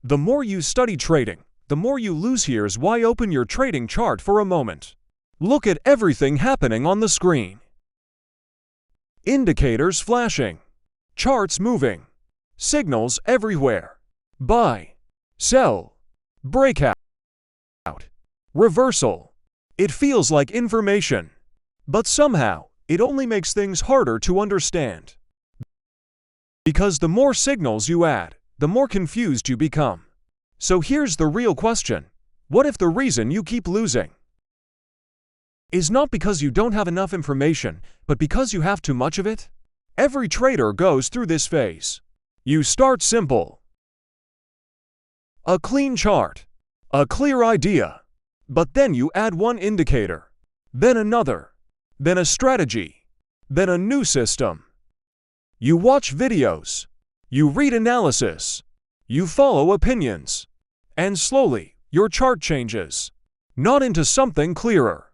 The more you study trading, the more you lose. Here's why. Open your trading chart for a moment. Look at everything happening on the screen. Indicators flashing, charts moving, signals everywhere. Buy, sell, breakout, reversal. It feels like information, but somehow it only makes things harder to understand. Because the more signals you add, the more confused you become. So here's the real question. What if the reason you keep losing is not because you don't have enough information, but because you have too much of it? Every trader goes through this phase. You start simple. A clean chart, a clear idea. But then you add one indicator, then another, then a strategy, then a new system. You watch videos, you read analysis, you follow opinions, and slowly your chart changes, not into something clearer,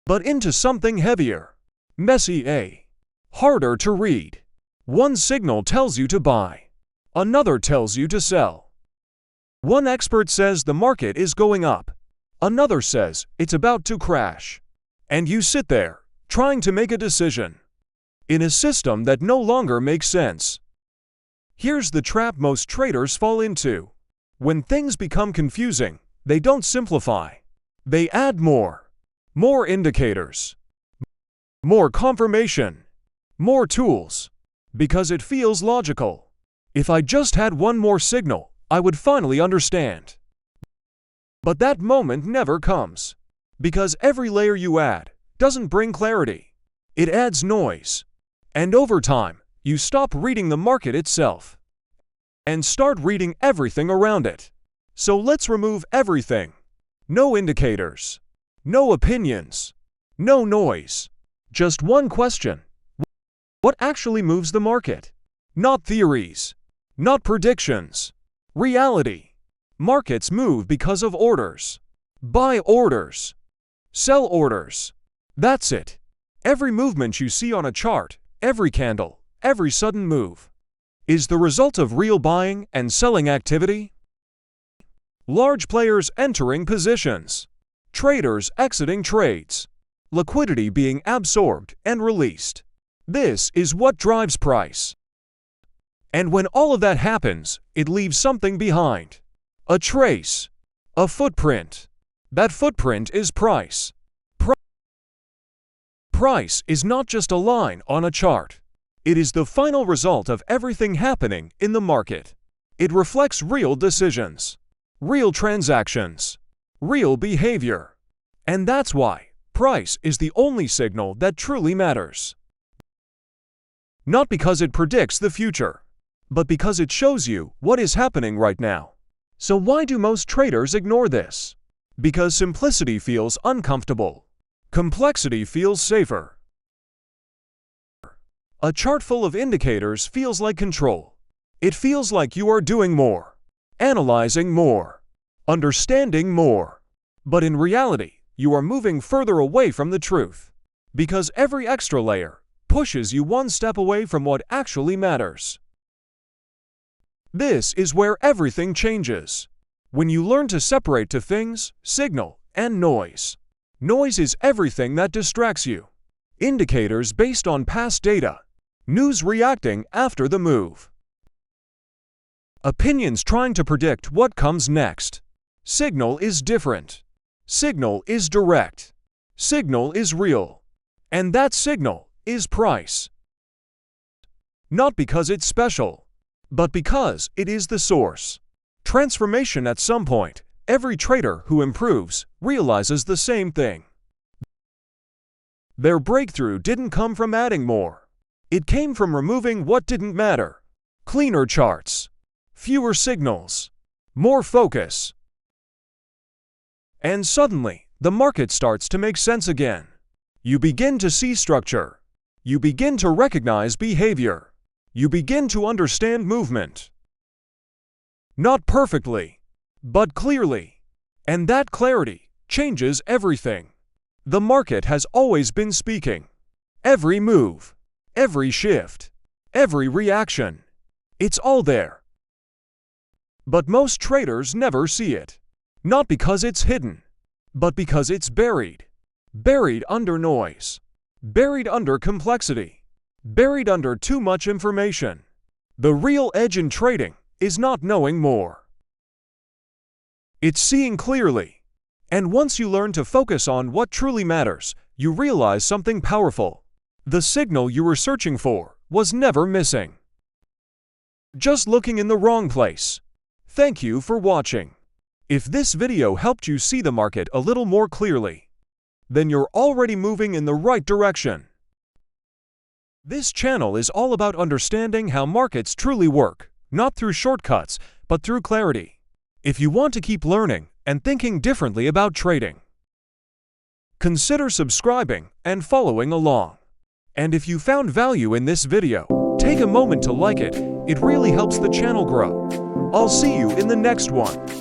but into something heavier, messy, harder to read. One signal tells you to buy, another tells you to sell. One expert says the market is going up, another says it's about to crash. And you sit there, trying to make a decision, in a system that no longer makes sense. Here's the trap most traders fall into. When things become confusing, they don't simplify. They add more indicators, more confirmation, more tools, because it feels logical. If I just had one more signal, I would finally understand. But that moment never comes, because every layer you add doesn't bring clarity. It adds noise. And over time, you stop reading the market itself and start reading everything around it. So let's remove everything. No indicators, no opinions, no noise. Just one question. What actually moves the market? Not theories, not predictions. Reality. Markets move because of orders. Buy orders. Sell orders. That's it. Every movement you see on a chart, every candle, every sudden move, is the result of real buying and selling activity. Large players entering positions, traders exiting trades, liquidity being absorbed and released. This is what drives price. And when all of that happens, it leaves something behind. A trace, a footprint. That footprint is price. Price is not just a line on a chart. It is the final result of everything happening in the market. It reflects real decisions, real transactions, real behavior. And that's why price is the only signal that truly matters. Not because it predicts the future, but because it shows you what is happening right now. So why do most traders ignore this? Because simplicity feels uncomfortable. Complexity feels safer. A chart full of indicators feels like control. It feels like you are doing more, analyzing more, understanding more. But in reality, you are moving further away from the truth. Because every extra layer pushes you one step away from what actually matters. This is where everything changes. When you learn to separate two things, signal and noise. Noise is everything that distracts you. Indicators based on past data. News reacting after the move. Opinions trying to predict what comes next. Signal is different. Signal is direct. Signal is real. And that signal is price. Not because it's special, but because it is the source. Transformation. At some point, every trader who improves realizes the same thing. Their breakthrough didn't come from adding more. It came from removing what didn't matter. Cleaner charts, fewer signals, more focus. And suddenly, the market starts to make sense again. You begin to see structure. You begin to recognize behavior. You begin to understand movement. Not perfectly, but clearly. And that clarity changes everything. The market has always been speaking. Every move, every shift, every reaction. It's all there. But most traders never see it. Not because it's hidden, but because it's buried. Buried under noise. Buried under complexity. Buried under too much information. The real edge in trading is not knowing more. It's seeing clearly. And once you learn to focus on what truly matters, you realize something powerful. The signal you were searching for was never missing. Just looking in the wrong place. Thank you for watching. If this video helped you see the market a little more clearly, then you're already moving in the right direction. This channel is all about understanding how markets truly work, not through shortcuts, but through clarity. If you want to keep learning and thinking differently about trading, consider subscribing and following along. And if you found value in this video, take a moment to like it. It really helps the channel grow. I'll see you in the next one.